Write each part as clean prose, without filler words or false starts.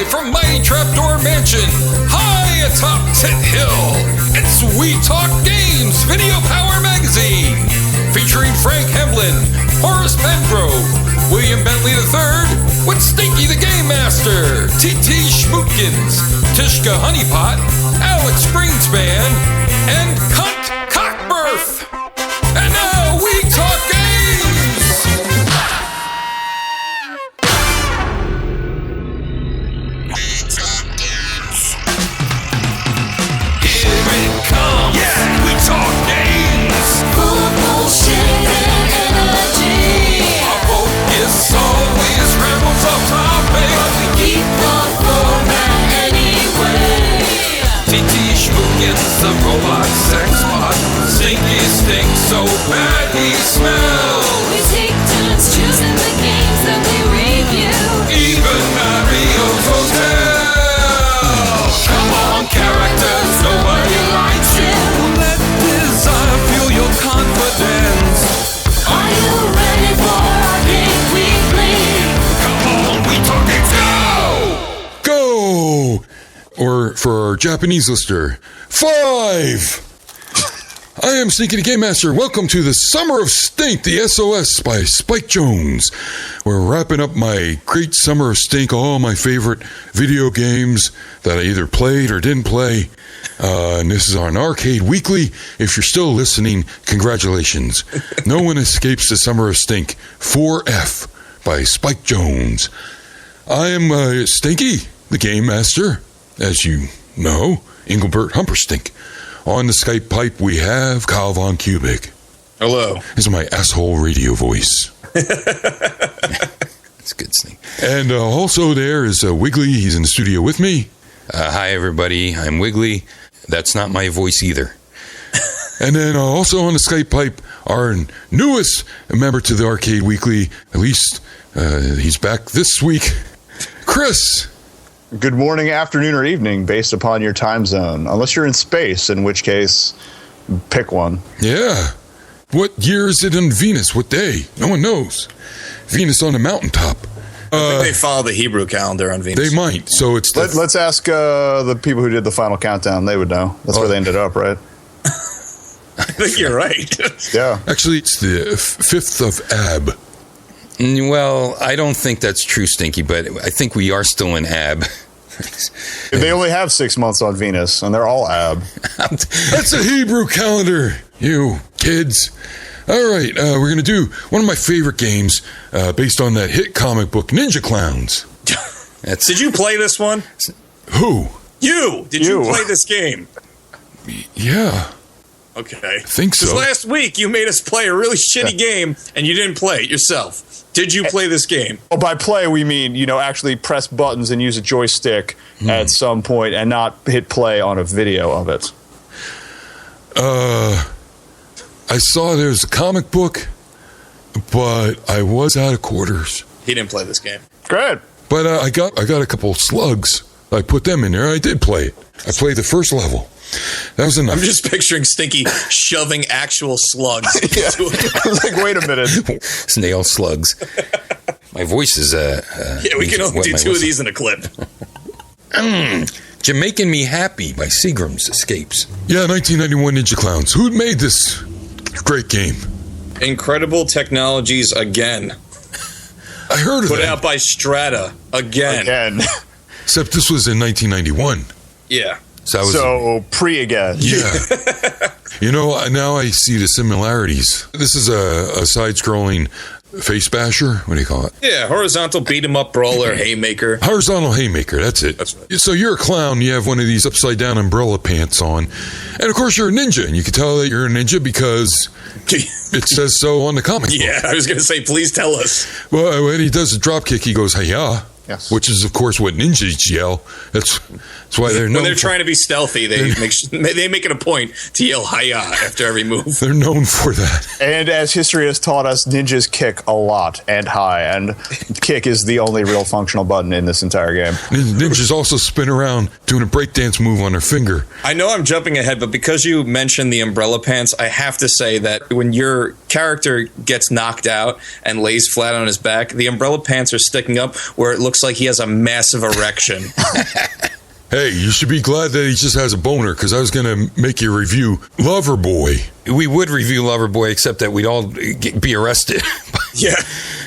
Live from Mighty Trapdoor Mansion, high atop Tit Hill, it's We Talk Games Video Power Magazine, featuring Frank Hemlin, Horace Pengrove, William Bentley III, with Stinky the Game Master, T.T. Schmootkins, Tishka Honeypot, Alex Greenspan, and Cunt Cockbirth. And now We Talk Games! Here it comes! Yeah! We Talk Games! Full of bullshit and energy. Our focus always rambles off topic, But we keep the format anyway. T.T. Schmootkins, the robot sex bot. Stinky stinks so bad he smells. We take turns choosing the games that we review. Even Mario's Hotel. Come on, characters, nobody likes you. Let desire fuel your confidence. Are you ready for our Game Weekly? Come on, we talking now. Go! Or for our Japanese listener, 5! I am Stinky the Game Master. Welcome to the Summer of Stink, the SOS by Spike Jones. We're wrapping up my great Summer of Stink, all my favorite video games that I either played or didn't play. And this is on Arcade Weekly. If you're still listening, congratulations. No one escapes the Summer of Stink. 4F by Spike Jones. I am Stinky the Game Master, as you know, Engelbert Humperstink. On the Skype pipe, we have Kyle VonKubik. Hello. This is my asshole radio voice. That's good, Snake. And also there is Wiggly. He's in the studio with me. Hi, everybody. I'm Wiggly. That's not my voice either. And then also on the Skype pipe, our newest member to the Arcade Weekly, at least he's back this week, Chris. Good morning, afternoon, or evening, based upon your time zone. Unless you're in space, in which case, pick one. Yeah. What year is it on Venus? What day? No one knows. Venus on the mountaintop. I think they follow the Hebrew calendar on Venus. They might. So it's Let's ask the people who did the final countdown. They would know. That's where they ended up, right? I think you're right. Yeah. Actually, it's the 5th of Ab. Well, I don't think that's true, Stinky, but I think we are still in Ab. They only have 6 months on Venus, and they're all ab. That's a Hebrew calendar, you kids. All right, we're going to do one of my favorite games based on that hit comic book, Ninja Clowns. Did you play this one? Who? You! Did you play this game? Yeah. Okay. I think so. Because last week you made us play a really shitty game, and you didn't play it yourself. Did you play this game? Well, by play, we mean, actually press buttons and use a joystick at some point and not hit play on a video of it. I saw there's a comic book, but I was out of quarters. He didn't play this game. Great. But I got a couple slugs. I put them in there. I did play it. I played the first level. That was enough. I'm just picturing Stinky shoving actual slugs Yeah. into it. I was like, wait a minute. Snail slugs. My voice is... Yeah, we can only do 2 of these in a clip. Jamaican Me Happy by Seagram's Escapes. Yeah, 1991 Ninja Clowns. Who made this great game? Incredible Technologies again. I heard of Put that. out by Strata again. Except this was in 1991. Yeah. So, pre-again. Yeah. Now I see the similarities. This is a side-scrolling face basher. What do you call it? Yeah, horizontal beat-em-up brawler, haymaker. Horizontal haymaker, that's it. That's right. So you're a clown, you have one of these upside-down umbrella pants on. And, of course, you're a ninja. And you can tell that you're a ninja because it says so on the comic book. Yeah, I was going to say, please tell us. Well, when he does a drop kick, he goes, "Hi-ya." Yes. Which is, of course, what ninjas yell. That's why they're known When they're trying to be stealthy, they make it a point to yell "Hiya" after every move. They're known for that. And as history has taught us, ninjas kick a lot and high, and kick is the only real functional button in this entire game. Ninjas also spin around doing a breakdance move on their finger. I know I'm jumping ahead, but because you mentioned the umbrella pants, I have to say that when your character gets knocked out and lays flat on his back, the umbrella pants are sticking up where it looks looks like he has a massive erection. Hey, you should be glad that he just has a boner, because I was going to make you review Loverboy. We would review Loverboy, except that we'd all be arrested. Yeah.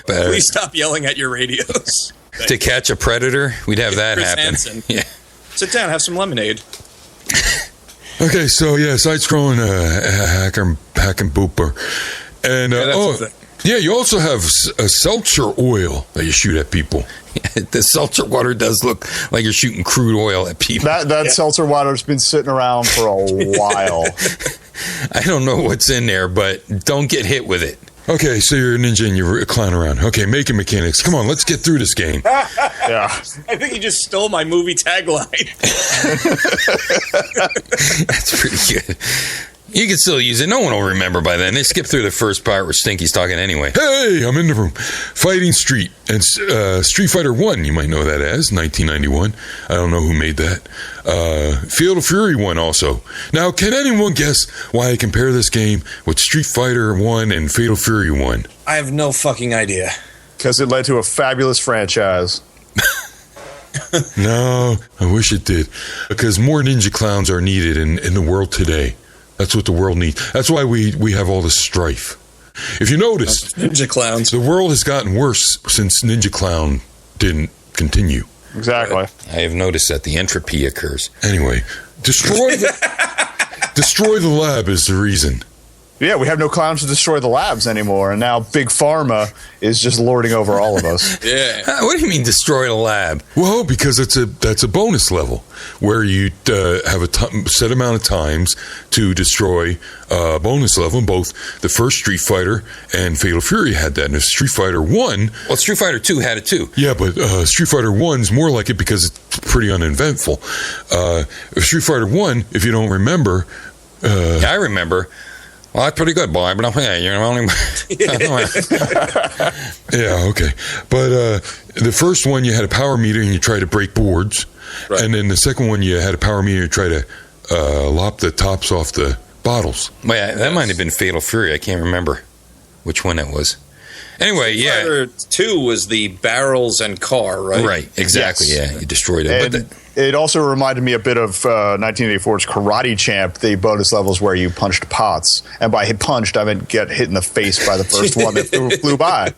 Please stop yelling at your radios. To catch a predator, we'd have that Chris happen. Hansen. Yeah. Sit down, have some lemonade. Okay, so yeah, side-scrolling hack and booper. And, that's the thing. yeah, you also have a seltzer oil that you shoot at people. The seltzer water does look like you're shooting crude oil at people. That seltzer water's been sitting around for a while. I don't know what's in there, but don't get hit with it. Okay, so you're a ninja and you're clowning around. Okay, making mechanics. Come on, let's get through this game. Yeah. I think you just stole my movie tagline. That's pretty good. You can still use it. No one will remember by then. They skip through the first part where Stinky's talking anyway. Hey, I'm in the room. Fighting Street. And Street Fighter 1, you might know that as, 1991. I don't know who made that. Field of Fury 1 also. Now, can anyone guess why I compare this game with Street Fighter 1 and Fatal Fury 1? I have no fucking idea. Because it led to a fabulous franchise. No, I wish it did. Because more ninja clowns are needed in the world today. That's what the world needs. That's why we have all this strife. If you noticed, Ninja clowns. the world has gotten worse since Ninja Clown didn't continue. Exactly. I have noticed that the entropy occurs. Anyway, destroy the lab is the reason. Yeah, we have no clowns to destroy the labs anymore, and now Big Pharma is just lording over all of us. Yeah. What do you mean destroy the lab? Well, because that's a bonus level where you have a set amount of times to destroy a bonus level. Both the first Street Fighter and Fatal Fury had that. And Street Fighter 1... Well, Street Fighter 2 had it too. Yeah, but Street Fighter 1's more like it because it's pretty uneventful. Street Fighter 1, if you don't remember... Yeah, I remember. Well, that's pretty good, boy. But I'm Yeah, okay. But the first one, you had a power meter and you tried to break boards. Right. And then the second one, you had a power meter and try to lop the tops off the bottles. Well, yeah, that might have been Fatal Fury. I can't remember which one it was. Anyway, yeah. Fighter 2 was the barrels and car, right? Right, exactly, Yes. yeah. You destroyed it. And But it also reminded me a bit of 1984's Karate Champ, the bonus levels where you punched pots. And by hit punched, I meant get hit in the face by the first one that flew by.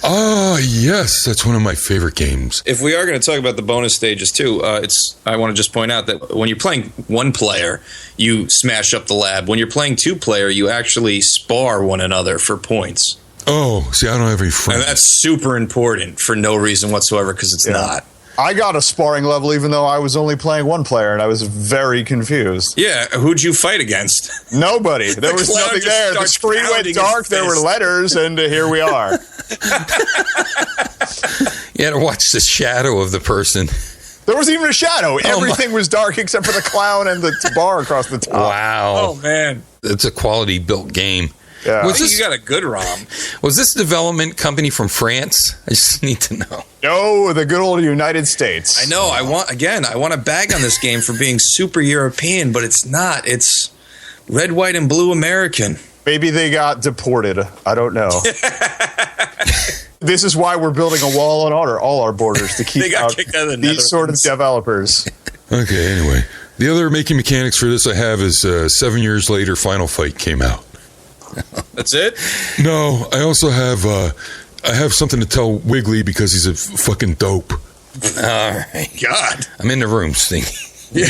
Ah, yes. That's one of my favorite games. If we are going to talk about the bonus stages too, I want to just point out that when you're playing one player, you smash up the lab. When you're playing two player, you actually spar one another for points. Oh, see, I don't have any friends. And that's super important for no reason whatsoever because it's not. I got a sparring level even though I was only playing one player, and I was very confused. Yeah, who'd you fight against? Nobody. There was clown nothing just there. The starts screen went pounding dark. his There were fist. letters, and here we are. you had to watch the shadow of the person. There wasn't even a shadow. Everything was dark except for the clown and the bar across the top. Wow. Oh, man. It's a quality built game. Yeah. Was You got a good ROM. Was this development company from France? I just need to know. No, the good old United States. I know. I want to bag on this game for being super European, but it's not. It's red, white, and blue American. Maybe they got deported. I don't know. This is why we're building a wall on all our borders to keep They got out kicked out of the these sort of Netherlands. developers. Okay, anyway. The other making mechanics for this I have is 7 years later, Final Fight came out. That's it? No, I also have I have something to tell Wiggly because he's a fucking dope. All right. God. I'm in the room, Stinky. Yeah.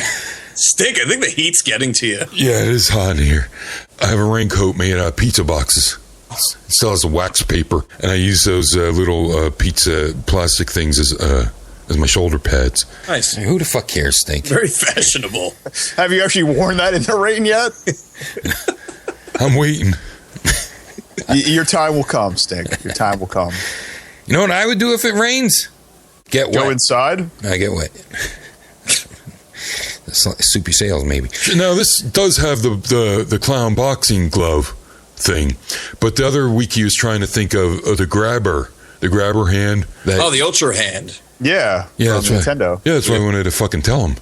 Stink. I think the heat's getting to you. Yeah, it is hot in here. I have a raincoat made out of pizza boxes. It still has a wax paper, and I use those little pizza plastic things as my shoulder pads. Nice. Who the fuck cares, Stink? Very fashionable. Have you actually worn that in the rain yet? I'm waiting. Your time will come, Stink. Your time will come. You know what I would do if it rains? Get wet. Go inside. I get wet. Soupy sales, maybe. Now, this does have the clown boxing glove thing, but the other wiki was trying to think of the grabber hand. Oh, the Ultra Hand. Yeah. Yeah, from that's right. Nintendo. Yeah, that's why I wanted to fucking tell him.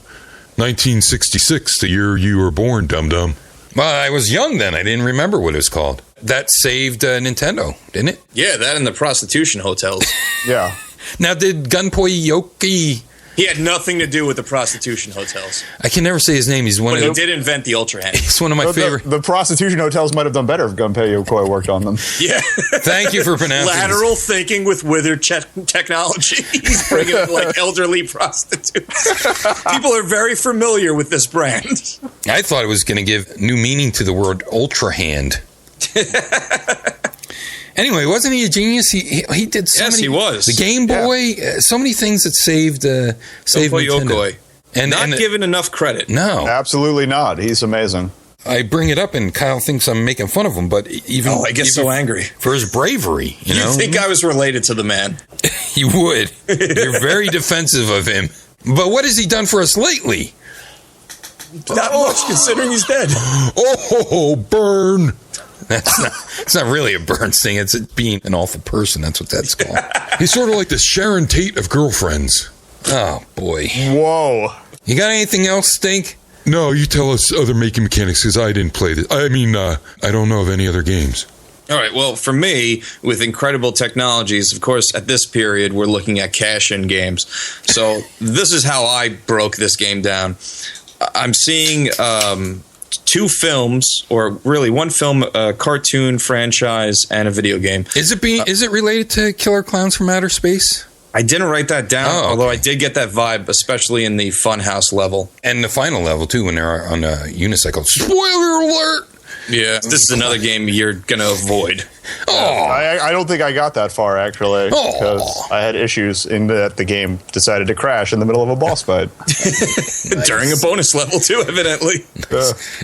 1966, the year you were born, dum-dum. Well, I was young then. I didn't remember what it was called. That saved Nintendo, didn't it? Yeah, that and the prostitution hotels. Yeah. Now, did Gunpei Yoki... He had nothing to do with the prostitution hotels. I can never say his name. He's one But of he did invent the Ultra Hand. He's one of my favorite. The prostitution hotels might have done better if Gunpei Yokoi worked on them. Yeah. Thank you for pronouncing Lateral thinking with withered technology. He's bringing in, like, elderly prostitutes. People are very familiar with this brand. I thought it was going to give new meaning to the word Ultra Hand. Anyway, wasn't he a genius? He did so many. Yes, he was. The Game Boy, so many things that saved Nintendo. Yokoi. And not given enough credit. No. Absolutely not. He's amazing. I bring it up and Kyle thinks I'm making fun of him, but even... Oh, I get so angry. For his bravery, you know? You think I was related to the man. You would. You're very defensive of him. But what has he done for us lately? Not much, considering he's dead. Oh, burn. It's not really a burn thing. It's being an awful person. That's what that's called. He's sort of like the Sharon Tate of girlfriends. Oh, boy. Whoa. You got anything else, Stink? No, you tell us other making mechanics because I didn't play this. I mean, I don't know of any other games. All right, well, for me, with incredible technologies, of course, at this period, we're looking at cash-in games. So this is how I broke this game down. I'm seeing... two films, or really one film, a cartoon franchise, and a video game. Is it related to Killer Clowns from Outer Space? I didn't write that down, although I did get that vibe, especially in the Funhouse level. And the final level, too, when they're on a unicycle. Spoiler alert! Yeah, this is another game you're going to avoid. I don't think I got that far, actually, because I had issues in that the game decided to crash in the middle of a boss fight. During a bonus level, too, evidently.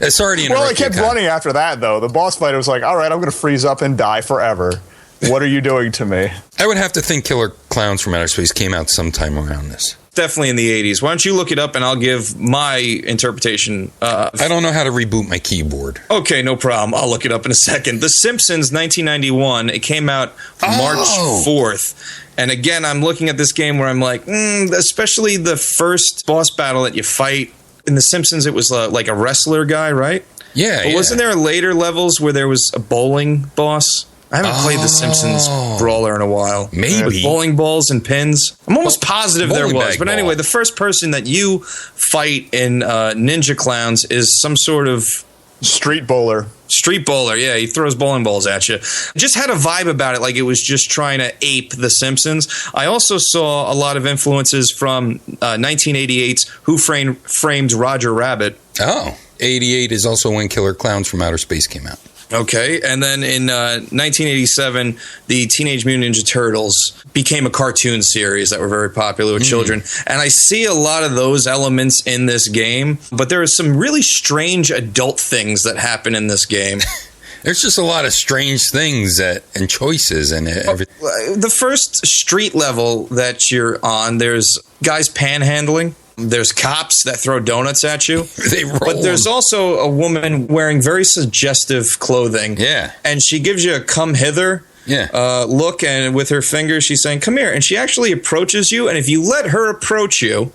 Sorry to interrupt. Well, I kept running after that, though. The boss fight, was like, all right, I'm going to freeze up and die forever. What are you doing to me? I would have to think Killer Clowns from Outer Space came out sometime around this. Definitely in the 80s. Why don't you look it up and I'll give my interpretation. I don't know how to reboot my keyboard. Okay, no problem. I'll look it up in a second. The Simpsons, 1991. It came out March 4th. And again, I'm looking at this game where I'm like, especially the first boss battle that you fight. In The Simpsons, it was like a wrestler guy, right? Yeah, But wasn't there later levels where there was a bowling boss? I haven't played The Simpsons brawler in a while. Maybe. With bowling balls and pins. I'm almost positive there was. But anyway, ball. the first person that you fight in Ninja Clowns is some sort of... Street bowler. Street bowler, yeah. He throws bowling balls at you. Just had a vibe about it, like it was just trying to ape The Simpsons. I also saw a lot of influences from 1988's Who Framed Roger Rabbit. Oh, 88 is also when Killer Clowns from Outer Space came out. Okay, and then in 1987, the Teenage Mutant Ninja Turtles became a cartoon series that were very popular with children. And I see a lot of those elements in this game, but there are some really strange adult things that happen in this game. There's just a lot of strange things and choices and everything. The first street level that you're on, there's guys panhandling. There's cops that throw donuts at you. They roll But there's them. also a woman wearing very suggestive clothing. Yeah. And she gives you a come hither look, and with her finger she's saying, come here. And she actually approaches you, and if you let her approach you,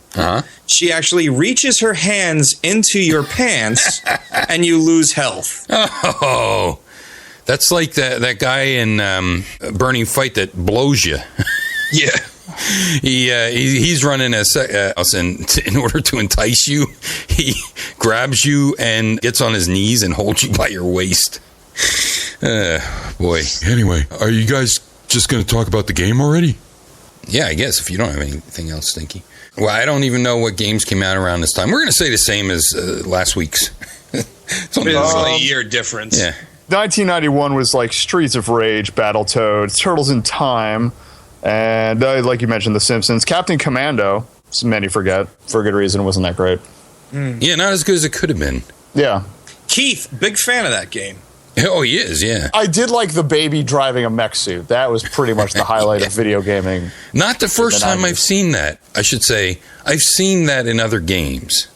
she actually reaches her hands into your pants, and you lose health. Oh, that's like that guy in Burning Fight that blows you. Yeah. He's running a house, and in order to entice you, he grabs you and gets on his knees and holds you by your waist. Boy. Anyway, are you guys just going to talk about the game already? Yeah, I guess if you don't have anything else, Stinky. Well, I don't even know what games came out around this time. We're going to say the same as last week's. Something It's like a year difference. Yeah. 1991 was like Streets of Rage, Battletoads, Turtles in Time, and like you mentioned, The Simpsons. Captain Commando, many forget, for a good reason, wasn't that great. Yeah, not as good as it could have been. Yeah. Keith, big fan of that game. Oh, he is, yeah. I did like the baby driving a mech suit. That was pretty much the highlight of video gaming. Not the first time I've seen that. I should say, I've seen that in other games.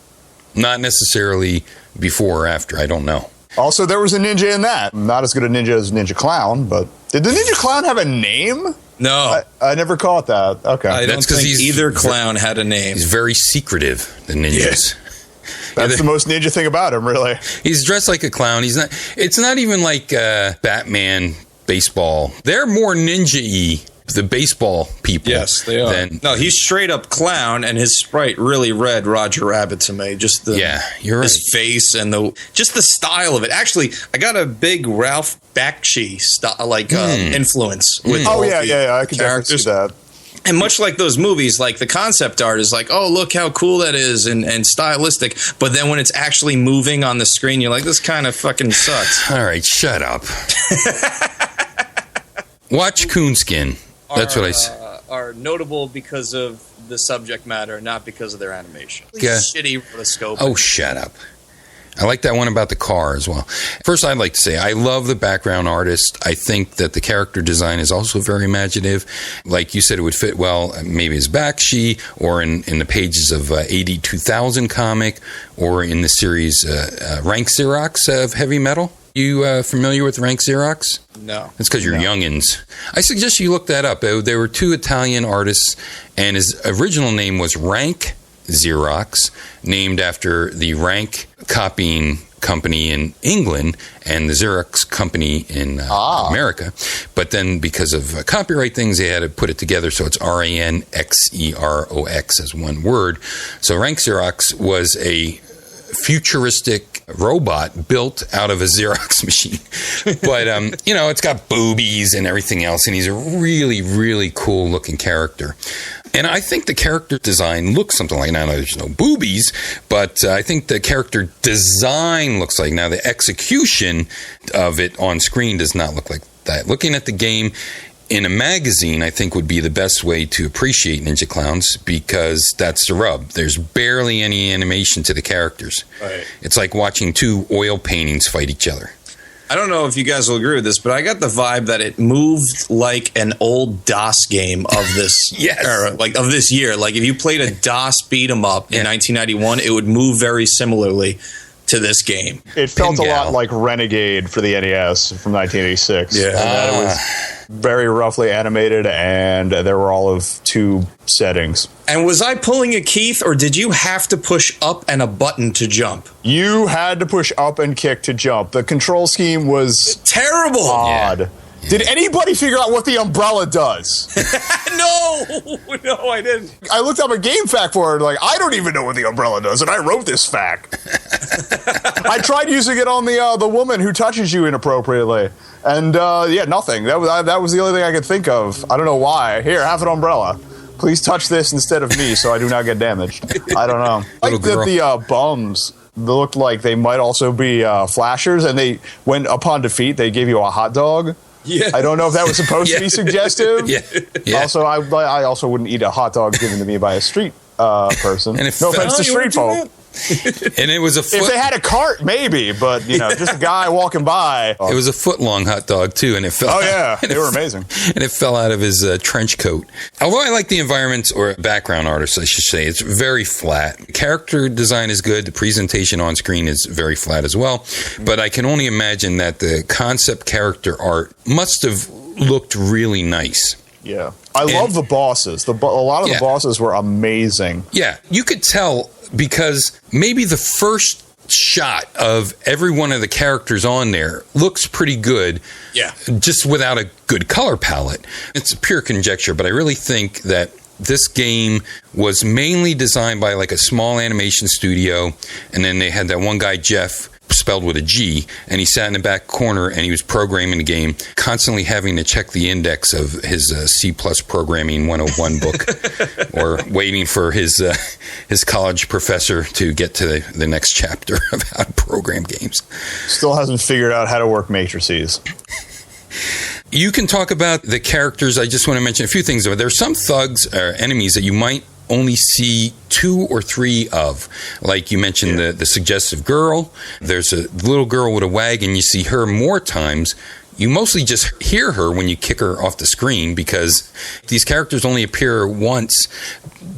Not necessarily before or after, I don't know. Also, there was a ninja in that. Not as good a ninja as Ninja Clown, but did the Ninja Clown have a name? No. I never caught that. Okay. I don't That's 'cause think he's either clown had a name. He's very secretive, the ninjas. That's the most ninja thing about him, really. He's dressed like a clown. It's not even like Batman baseball. They're more ninja-y the baseball people. Yes, they are. Then, No, he's straight up clown, and his sprite really read Roger Rabbit to me. Just the you're right. his face and just the style of it. Actually, I got a big Ralph Bakshi influence with all the I could definitely characters. see that. And much like those movies, like the concept art is like, oh, look how cool that is and stylistic. But then when it's actually moving on the screen, you're like, this kind of fucking sucks. All right, shut up. Watch Coonskin. That's what I said. Are notable because of the subject matter, not because of their animation. Yeah. Shitty rotoscope. Oh, shut up. I like that one about the car as well. First, I'd like to say I love the background artist. I think that the character design is also very imaginative. Like you said, it would fit well maybe as Bakshi or in the pages of AD 2000 comic or in the series Rank Xerox of Heavy Metal. You familiar with Rank Xerox? No. It's because you're youngins. I suggest you look that up. There were two Italian artists, and his original name was Rank Xerox, named after the Rank copying company in England and the Xerox company in America. But then because of copyright things, they had to put it together, so it's RANXEROX as one word. So Rank Xerox was a futuristic robot built out of a Xerox machine. But, it's got boobies and everything else, and he's a really, really cool looking character. And I think the character design looks something like, now there's no boobies, but I think the character design looks like, now the execution of it on screen does not look like that. Looking at the game in a magazine, I think would be the best way to appreciate Ninja Clowns, because that's the rub. There's barely any animation to the characters. Right. It's like watching two oil paintings fight each other. I don't know if you guys will agree with this, but I got the vibe that it moved like an old DOS game of this era, like of this year. Like if you played a DOS beat 'em up in 1991, it would move very similarly to this game. It felt a lot like Renegade for the NES from 1986. Yeah. And that it was very roughly animated, and there were all of two settings. And was I pulling a Keith, or did you have to push up and a button to jump? You had to push up and kick to jump. The control scheme was terrible. Odd. Yeah. Did anybody figure out what the umbrella does? No, I didn't. I looked up a game fact for it. Like, I don't even know what the umbrella does, and I wrote this fact. I tried using it on the woman who touches you inappropriately, and nothing. That was the only thing I could think of. I don't know why. Here, have an umbrella. Please touch this instead of me, so I do not get damaged. I don't know. I like that the bums looked like they might also be flashers, and they, when upon defeat, they gave you a hot dog. Yeah. I don't know if that was supposed to be suggestive. Yeah. Also, I also wouldn't eat a hot dog given to me by a street person. And no offense to street folk. And it was a foot. If they had a cart, maybe, but just a guy walking by. It was a foot-long hot dog too, and it fell. Oh yeah, they were amazing. And it fell out of his trench coat. Although I like the environments, or background artists, I should say, it's very flat. Character design is good. The presentation on screen is very flat as well. But I can only imagine that the concept character art must have looked really nice. Yeah, I love the bosses. A lot of the bosses were amazing. Yeah, you could tell, because maybe the first shot of every one of the characters on there looks pretty good. Yeah. Just without a good color palette. It's pure conjecture, but I really think that this game was mainly designed by like a small animation studio, and then they had that one guy, Jeff, spelled with a G, and he sat in the back corner and he was programming the game, constantly having to check the index of his C+ programming 101 book, or waiting for his college professor to get to the next chapter of how to program games. Still hasn't figured out how to work matrices. You can talk about the characters. I just want to mention a few things. There's some thugs or enemies that you might only see 2 or 3 of. Like you mentioned, the suggestive girl. There's a little girl with a wagon. You see her more times. You mostly just hear her when you kick her off the screen, because these characters only appear once.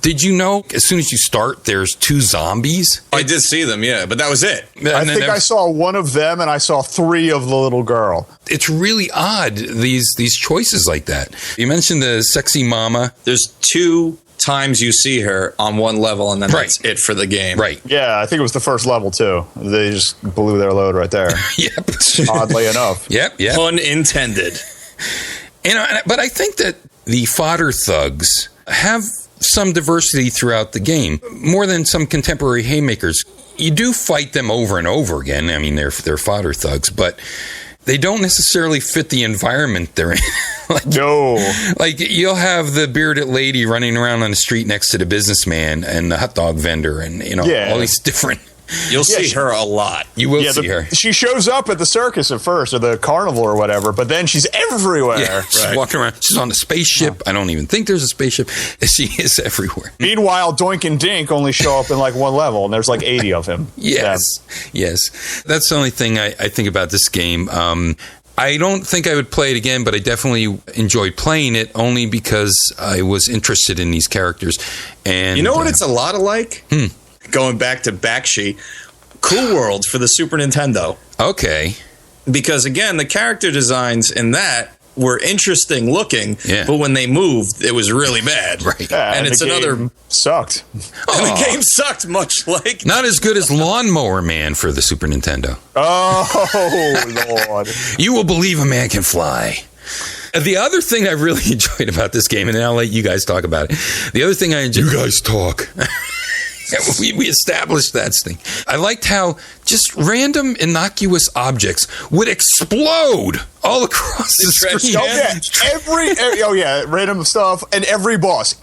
Did you know, as soon as you start, there's 2 zombies? I did see them, yeah, but that was it. I think I saw one of them, and I saw 3 of the little girl. It's really odd, these choices like that. You mentioned the sexy mama. There's 2 times you see her on one level, and then that's it for the game. Right. Yeah, I think it was the first level, too. They just blew their load right there. Yep. Oddly enough. Yep. Pun intended. But I think that the fodder thugs have some diversity throughout the game, more than some contemporary haymakers. You do fight them over and over again. I mean, they're fodder thugs, but they don't necessarily fit the environment they're in. Like you'll have the bearded lady running around on the street next to the businessman and the hot dog vendor, and all these different. You'll see her a lot. You will see her. She shows up at the circus at first, or the carnival or whatever, but then she's everywhere. Yeah, she's walking around. She's on a spaceship. I don't even think there's a spaceship. She is everywhere. Meanwhile, Doink and Dink only show up in like one level, and there's like 80 of him. Yes. That's the only thing I think about this game. I don't think I would play it again, but I definitely enjoyed playing it only because I was interested in these characters. And you know what it's a lot alike? Going back to Bakshi, Cool World for the Super Nintendo. Okay. Because, again, the character designs in that were interesting looking, but when they moved, it was really bad. Right. Yeah, and it's another... sucked. And the game sucked, much like... Not as good as Lawnmower Man for the Super Nintendo. Oh, Lord. You will believe a man can fly. The other thing I really enjoyed about this game, and then I'll let you guys talk about it. The other thing I enjoyed... You guys talk. We established that thing. I liked how just random innocuous objects would explode all across the screen. Random stuff, and every boss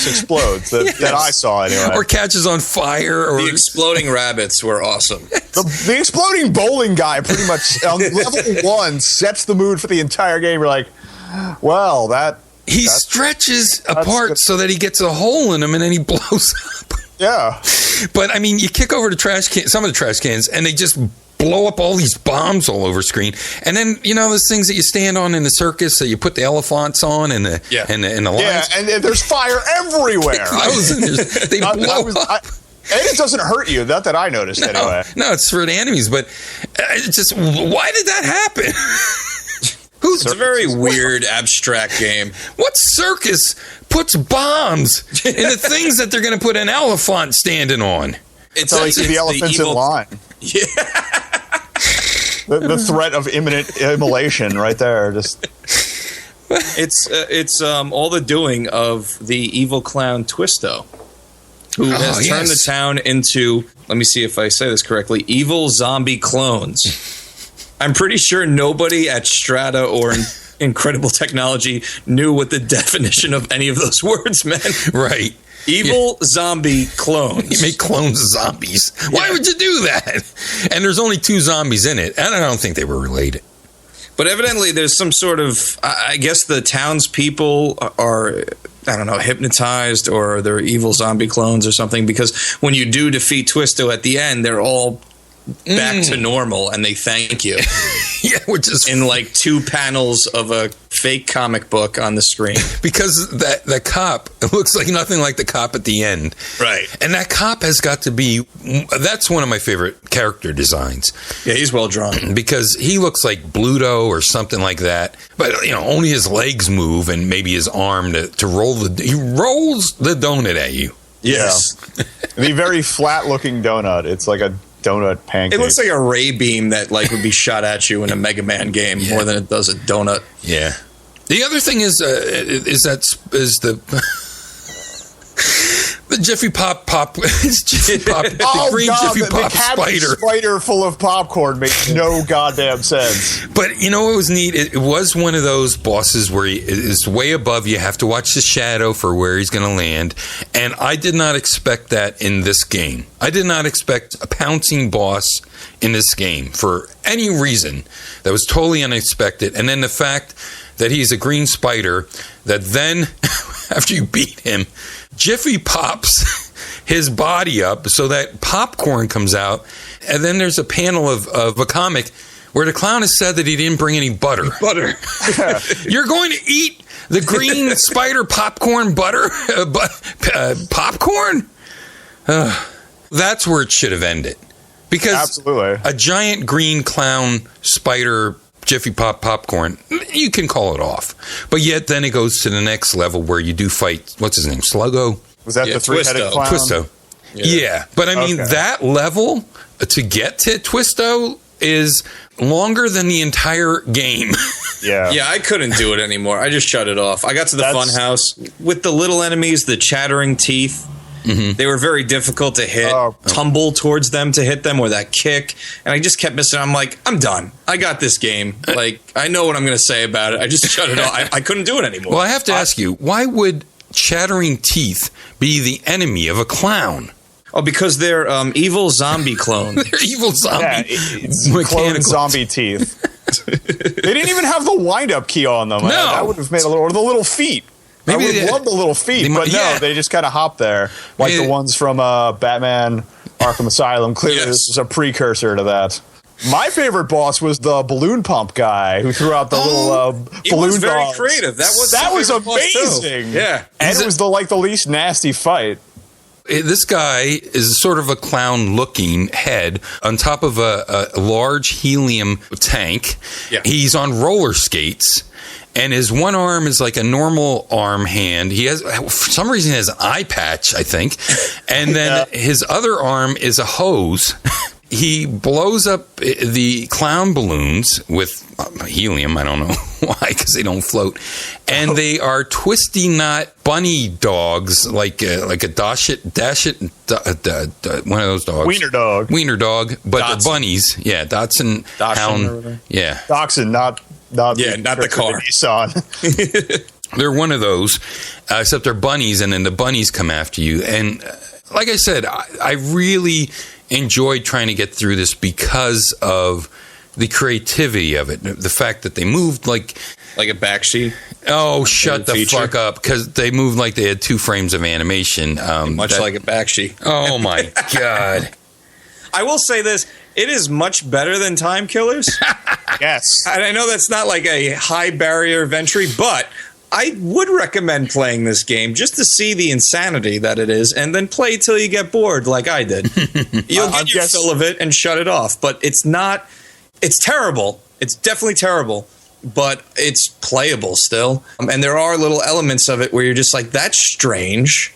explodes that I saw anyway. Or catches on fire. Or the exploding rabbits were awesome. The exploding bowling guy pretty much on level 1 sets the mood for the entire game. You're like, well, he stretches apart so that he gets a hole in him, and then he blows up. Yeah. But, I mean, you kick over some of the trash cans, and they just blow up all these bombs all over screen. And then, those things that you stand on in the circus that you put the elephants on and the lions. Yeah, and there's fire everywhere. They blow up. And it doesn't hurt you. Not that I noticed, anyway. No, it's for the enemies, but it's just, why did that happen? It's a very weird, abstract game. What circus puts bombs in the things that they're going to put an elephant standing on? It's like the elephants in line. Yeah. The threat of imminent immolation right there. Just it's all the doing of the evil clown Twisto, who has turned the town into, let me see if I say this correctly, evil zombie clones. I'm pretty sure nobody at Strata or Incredible Technology knew what the definition of any of those words meant. Right. Evil zombie clones. You make clones of zombies. Why would you do that? And there's only 2 zombies in it, and I don't think they were related. But evidently there's some sort of, I guess the townspeople are, I don't know, hypnotized, or they're evil zombie clones or something, because when you do defeat Twisto at the end, they're all back to normal, and they thank you. Which is in like 2 panels of a fake comic book on the screen. Because that cop, it looks like nothing like the cop at the end. Right. And that cop has got to be, that's one of my favorite character designs. Yeah, he's well drawn. Because he looks like Bluto or something like that. But, only his legs move and maybe his arm to roll he rolls the donut at you. Yes. Yeah. The very flat looking donut. It's like a donut pancake. It looks like a ray beam that would be shot at you in a Mega Man game more than it does a donut. Yeah. The other thing is the Jiffy Pop it's Jiffy Pop, the green Jiffy Pop spider full of popcorn makes no goddamn sense. But what was neat? It was one of those bosses where it's way above. You have to watch the shadow for where he's going to land, and I did not expect that in this game. I did not expect a pouncing boss in this game for any reason. That was totally unexpected. And then the fact that he's a green spider that then, after you beat him, Jiffy pops his body up so that popcorn comes out. And then there's a panel of a comic where the clown has said that he didn't bring any butter. You're going to eat the green spider popcorn butter? Popcorn? That's where it should have ended. Because absolutely, a giant green clown spider Jiffy Pop popcorn, you can call it off. But yet then it goes to the next level where you do fight, what's his name, Sluggo? Was that the 3-headed clown? Twisto. Yeah. But I mean, that level to get to Twisto is longer than the entire game. Yeah, I couldn't do it anymore. I just shut it off. I got to the fun house with the little enemies, the chattering teeth. Mm-hmm. They were very difficult to hit. Tumble towards them to hit them, or that kick, and I just kept missing. I'm like, I'm done. I got this game. Like, I know what I'm going to say about it. I just shut it off. I couldn't do it anymore. Well, I have to ask you, why would chattering teeth be the enemy of a clown? Oh, because they're evil zombie clones. They're evil zombie, clone zombie teeth. They didn't even have the wind-up key on them. No. That would have made or the little feet. Maybe I would love the little feet, but no, they just kind of hop there. Like the ones from Batman Arkham Asylum. Clearly, this was a precursor to that. My favorite boss was the balloon pump guy who threw out the little balloon It was very dogs. creative. That was amazing. Yeah. And it was the least nasty fight. This guy is sort of a clown-looking head on top of a large helium tank. Yeah. He's on roller skates, and his one arm is like a normal arm hand. He has, for some reason, he has an eye patch, I think, and then his other arm is a hose. He blows up the clown balloons with helium. I don't know why, because they don't float. And they are twisty knot bunny dogs, like a one of those dogs. Wiener dog, but they're bunnies. Yeah, Dachshund Hound. Yeah, Dachshund, not not the car. Nissan. They're one of those, except they're bunnies, and then the bunnies come after you. And like I said, I really enjoyed trying to get through this because of the creativity of it. The fact that they moved like a backsheet. Oh, shut the fuck up! Because they moved like they had 2 frames of animation, much like a backsheet. Oh my god! I will say this: it is much better than Time Killers. Yes, and I know that's not like a high barrier of entry, but I would recommend playing this game just to see the insanity that it is, and then play till you get bored, like I did. You'll get your fill of it and shut it off. But it's not. It's terrible. It's definitely terrible. But it's playable still. And there are little elements of it where you're just like, that's strange.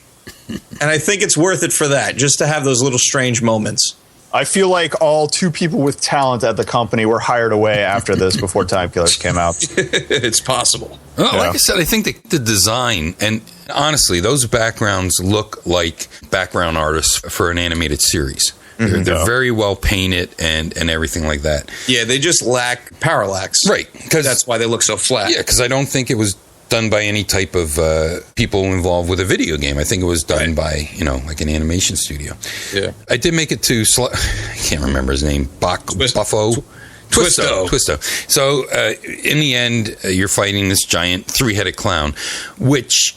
And I think it's worth it for that, just to have those little strange moments. I feel like all 2 people with talent at the company were hired away after this before Time Killers came out. It's possible. Well, like I said, I think the design, and honestly, those backgrounds look like background artists for an animated series. They're very well painted and everything like that. Yeah, they just lack parallax. Right. Because that's why they look so flat. Yeah, because I don't think it was done by any type of people involved with a video game. I think it was done by, like an animation studio. Yeah. I did make it to, I can't remember his name, Buffo? Twisto. So in the end, you're fighting this giant 3-headed clown, which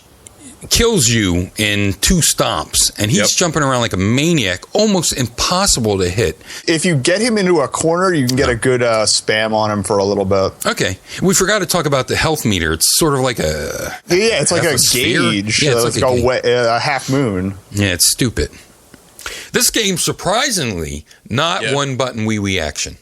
kills you in 2 stomps, and he's jumping around like a maniac, almost impossible to hit. If you get him into a corner, you can get a good spam on him for a little bit. Okay. We forgot to talk about the health meter. It's sort of like a... Yeah, it's like a gauge. Yeah, it's like a half moon. Yeah, it's stupid. This game, surprisingly, not one-button wee-wee action.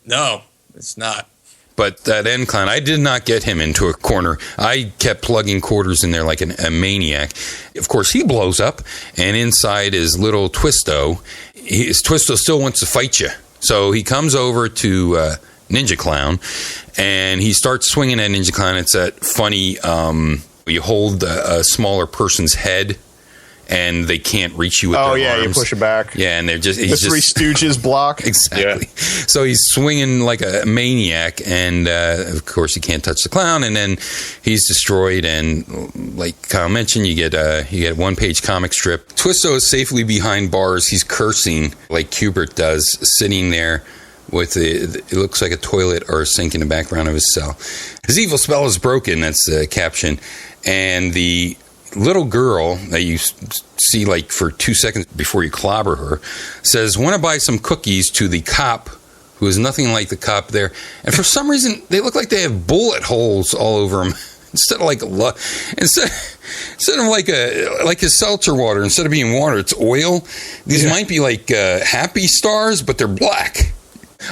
No, it's not. But that end clown, I did not get him into a corner. I kept plugging quarters in there like a maniac. Of course, he blows up, and inside is little Twisto. Twisto still wants to fight you. So he comes over to Ninja Clown, and he starts swinging at Ninja Clown. It's that funny, you hold a smaller person's head, and they can't reach you with their arms. Oh, yeah, you push it back. Yeah, and they're just... The Three Stooges block. Exactly. Yeah. So he's swinging like a maniac, and of course, he can't touch the clown, and then he's destroyed, and like Kyle mentioned, you get a one-page comic strip. Twisto is safely behind bars. He's cursing like Kubert does, sitting there with it looks like a toilet or a sink in the background of his cell. His evil spell is broken, that's the caption, and the little girl that you see like for 2 seconds before you clobber her says, "Want to buy some cookies to the cop," who is nothing like the cop there. And for some reason, they look like they have bullet holes all over them. Instead of like his seltzer water, instead of being water, it's oil. These might be like Happy Stars, but they're black.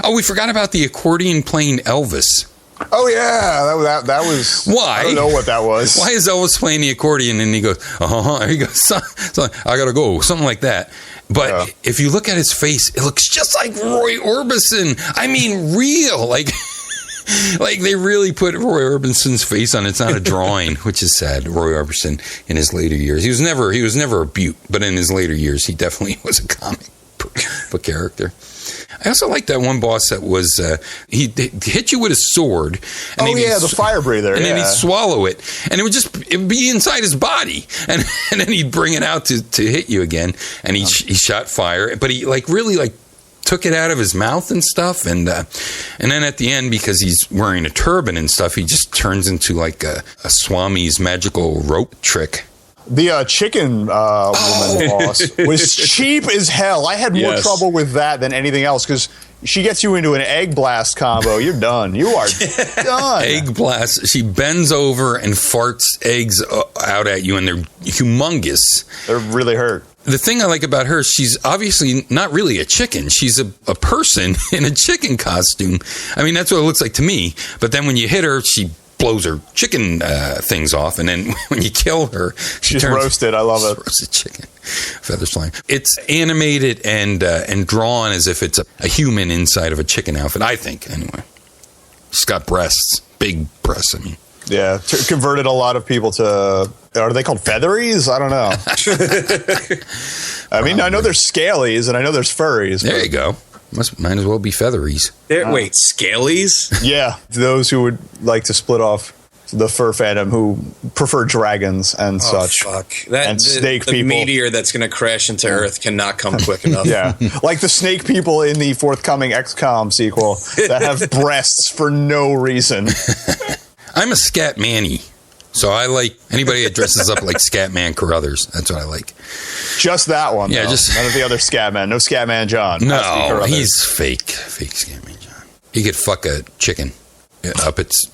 Oh, we forgot about the accordion playing Elvis. Oh yeah, that was. Why? I don't know what that was. Why is Elvis playing the accordion and he goes, he goes, I gotta go, something like that. But if you look at his face, it looks just like Roy Orbison. I mean, real, like. Like, they really put Roy Orbison's face on it. It's not a drawing, which is sad. Roy Orbison in his later years. He was never a beaut, but in his later years, he definitely was a comic book character. I also like that one boss that was, he'd hit you with a sword. And the fire breather. And then he'd swallow it. And it would be inside his body. And then he'd bring it out to hit you again. And he shot fire. But he really took it out of his mouth and stuff. And then at the end, because he's wearing a turban and stuff, he just turns into like a Swami's magical rope trick. The chicken woman boss was cheap as hell. I had more trouble with that than anything else because she gets you into an egg blast combo. You're done. You are done. Egg blast. She bends over and farts eggs out at you, and they're humongous. They're really hurt. The thing I like about her, she's obviously not really a chicken. She's a person in a chicken costume. I mean, that's what it looks like to me. But then when you hit her, she blows her chicken things off, and then when you kill her, she's roasted. I love it. Roasted chicken, feathers flying. It's animated and drawn as if it's a human inside of a chicken outfit. I think, anyway. She's got breasts, big breasts. I mean, yeah, converted a lot of people to. Are they called featheries? I don't know. I mean, I know there's scalies and I know there's furries. There you go. Might as well be featheries. Wait, scalies? Yeah, those who would like to split off the fur fandom who prefer dragons and such. Fuck. And snake people. The meteor that's going to crash into Earth cannot come quick enough. Yeah, like the snake people in the forthcoming XCOM sequel that have breasts for no reason. I'm a Scat Manny. So I like anybody that dresses up like Scatman Carruthers. That's what I like. Just that one. Yeah, though. just none of the other Scatman. No Scatman John. No, he's fake. Fake Scatman John. He could fuck a chicken up its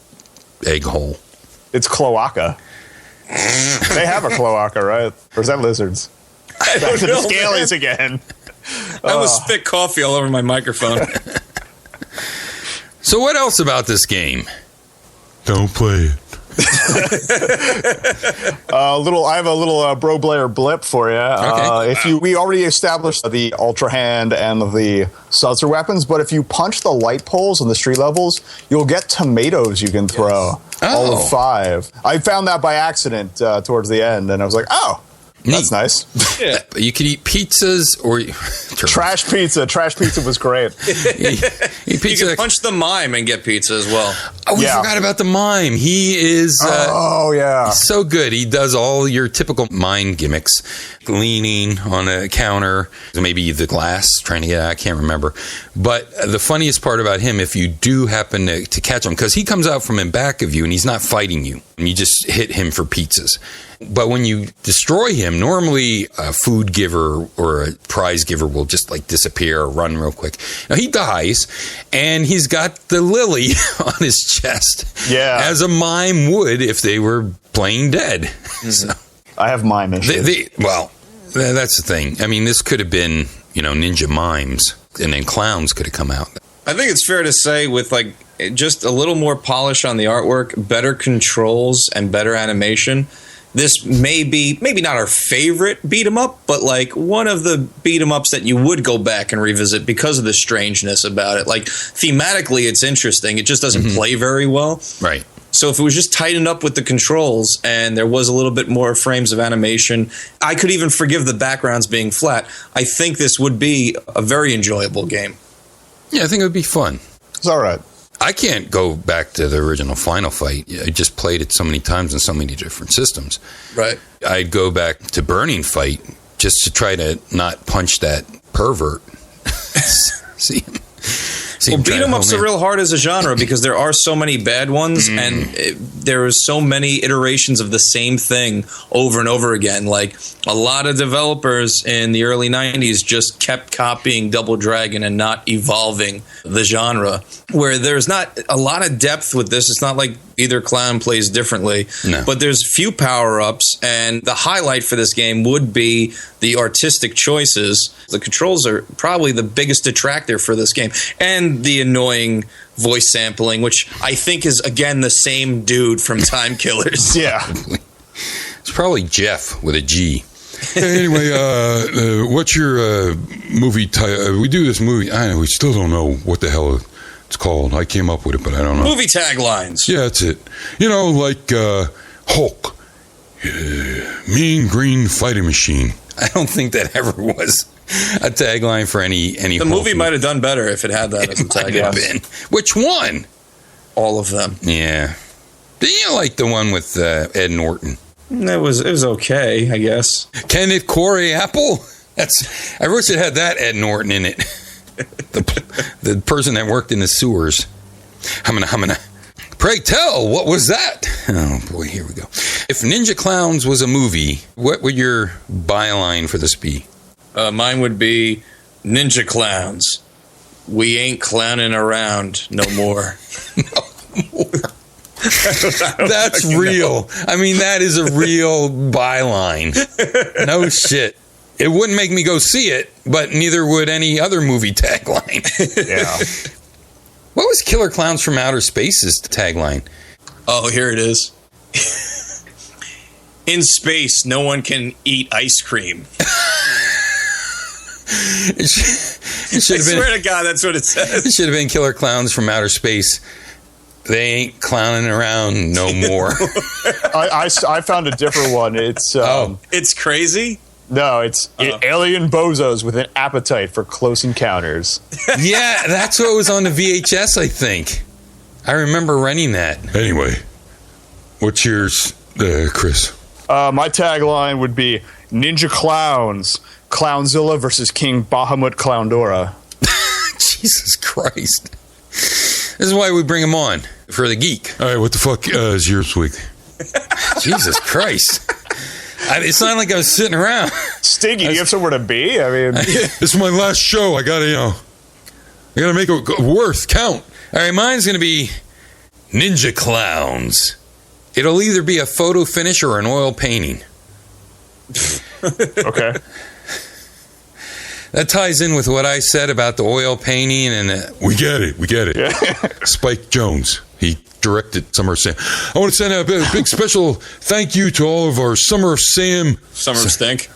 egg hole. It's cloaca. They have a cloaca, right? Or is that lizards? Back to the scalies again. I almost spit coffee all over my microphone. So what else about this game? Don't play it. I have a little Bro Blair blip for you. Okay. We already established the Ultra Hand and the seltzer weapons, but if you punch the light poles on the street levels, you'll get tomatoes you can throw. All of 5. I found that by accident towards the end, and I was like, oh, that's nice. Yeah. You could eat pizzas or Trash pizza. Trash pizza was great. eat pizza. You can punch the mime and get pizza as well. Oh, we forgot about the mime. He is so good. He does all your typical mime gimmicks. Leaning on a counter, maybe the glass, trying to get out, I can't remember. But the funniest part about him, if you do happen to catch him, because he comes out from in back of you and he's not fighting you, and you just hit him for pizzas. But when you destroy him, normally a food giver or a prize giver will just like disappear or run real quick. Now he dies, and he's got the lily on his chest, as a mime would if they were playing dead. Mm-hmm. So, I have mime issues. Well, that's the thing. I mean, this could have been, ninja mimes, and then clowns could have come out. I think it's fair to say with like just a little more polish on the artwork, better controls, and better animation, this may be maybe not our favorite beat 'em up, but like one of the beat 'em ups that you would go back and revisit because of the strangeness about it. Like thematically, it's interesting. It just doesn't play very well. Right. So if it was just tightened up with the controls and there was a little bit more frames of animation, I could even forgive the backgrounds being flat. I think this would be a very enjoyable game. Yeah, I think it would be fun. It's all right. I can't go back to the original Final Fight. I just played it so many times on so many different systems. Right. I'd go back to Burning Fight just to try to not punch that pervert. See him. Well, beat 'em ups are real hard as a genre because there are so many bad ones, and there are so many iterations of the same thing over and over again. Like a lot of developers in the early 90s just kept copying Double Dragon and not evolving the genre. Where there's not a lot of depth with this. It's not like either clown plays differently, but there's few power-ups, and the highlight for this game would be the artistic choices. The controls are probably the biggest detractor for this game, and the annoying voice sampling, which I think is, again, the same dude from Time Killers. Yeah. It's probably Jeff with a G. Anyway, what's your movie title? We do this movie. I know we still don't know what the hell it's called. I came up with it, but I don't know. Movie taglines. Yeah, that's it. You know, like Hulk. Mean green fighting machine. I don't think that ever was a tagline for any. The movie might have done better if it had that as a tagline. Which one? All of them. Yeah. Didn't you like the one with Ed Norton? It was okay, I guess. Can it core apple? I wish it had that Ed Norton in it. the person that worked in the sewers. Humana. Pray tell, what was that? Oh boy, here we go. If Ninja Clowns was a movie, what would your byline for this be? Mine would be Ninja Clowns. We ain't clowning around no more. That's real. I mean, that is a real byline. No shit. It wouldn't make me go see it, but neither would any other movie tagline. Yeah. What was Killer Clowns from Outer Space's tagline? Oh, here it is. In space, no one can eat ice cream. It should I have been. swear to God, that's what it says. It should have been Killer Clowns from Outer Space. They ain't clowning around no more. I found a different one. It's It's crazy. No, it's alien bozos with an appetite for close encounters. Yeah, that's what was on the VHS, I think. I remember renting that. Anyway, what's yours, Chris? My tagline would be Ninja Clowns, Clownzilla versus King Bahamut Clowndora. Jesus Christ. This is why we bring him on, for the geek. All right, what the fuck is yours week? Jesus Christ. It's not like I was sitting around. Stinky, do you have somewhere to be? I mean, This is my last show. I gotta make it worth count. All right, mine's going to be Ninja Clowns. It'll either be a photo finish or an oil painting. okay. That ties in with what I said about the oil painting and We get it. Yeah. Spike Jonze. He directed Summer of Sam. I want to send out a big special thank you to all of our Summer of Sam. Summer of Stink.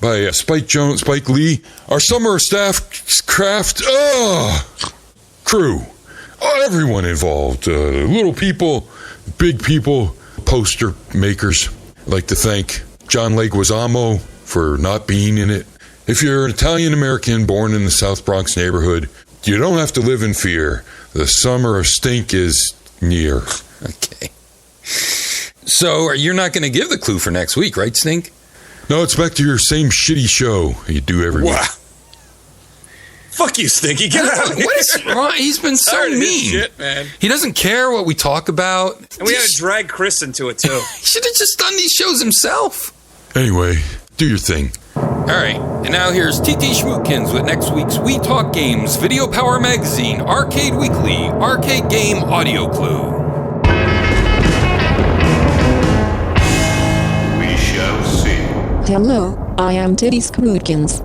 By Spike Jonze, Spike Lee. Our Summer of Staff Craft crew. Everyone involved. Little people, big people, poster makers. I'd like to thank John Leguizamo for not being in it. If you're an Italian American born in the South Bronx neighborhood, you don't have to live in fear. The Summer of Stink is near. Okay. So you're not going to give the clue for next week, right, Stink? No, it's back to your same shitty show you do every week. Fuck you, Stinky. Get out of here. What is wrong? He's been so Tired of this mean. shit, man. He doesn't care what we talk about. And we had to drag Chris into it, too. He should have just done these shows himself. Anyway, do your thing. All right, and now here's TT Schmootkins with next week's We Talk Games, Video Power Magazine, Arcade Weekly, Arcade Game Audio Clue. We shall see. Hello, I am Titty Schmootkins.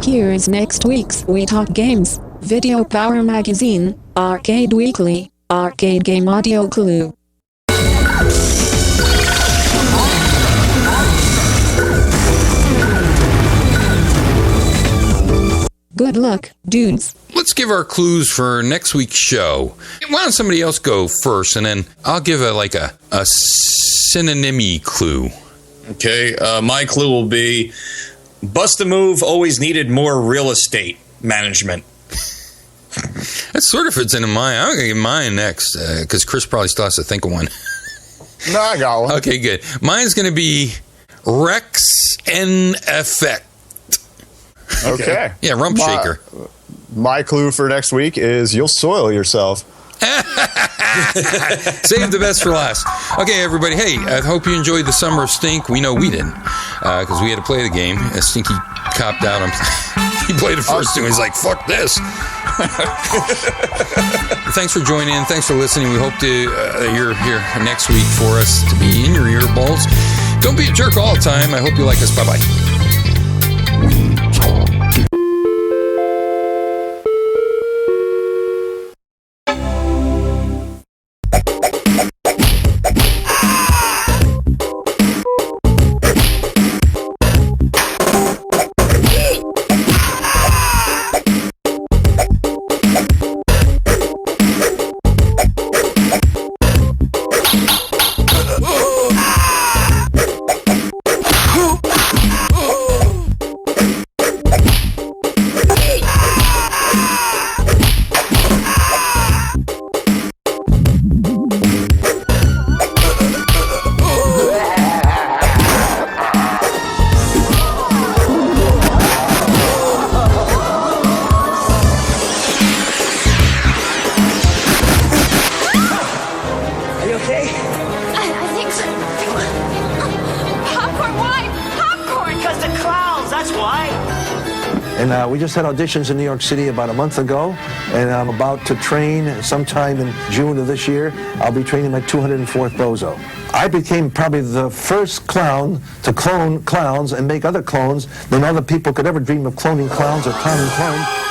Here is next week's We Talk Games, Video Power Magazine, Arcade Weekly, Arcade Game Audio Clue. Good luck, dudes. Let's give our clues for next week's show. Why don't somebody else go first, and then I'll give a synonymy clue. Okay, my clue will be Bust-A-Move always needed more real estate management. That sort of fits into mine. I'm going to give mine next, because Chris probably still has to think of one. No, I got one. Okay, good. Mine's going to be Rex N Effect. Okay. Yeah, rump shaker. My clue for next week is you'll soil yourself. Save the best for last. Okay, everybody. Hey, I hope you enjoyed the Summer of Stink. We know we didn't, because we had to play the game. Stinky copped out on. He played it first, and he's like, "Fuck this." Thanks for joining in. Thanks for listening. We hope you're here next week for us to be in your earballs. Don't be a jerk all the time. I hope you like us. Bye bye. And we just had auditions in New York City about a month ago, and I'm about to train sometime in June of this year. I'll be training my 204th Bozo. I became probably the first clown to clone clowns and make other clones than other people could ever dream of cloning clowns or clowning clones.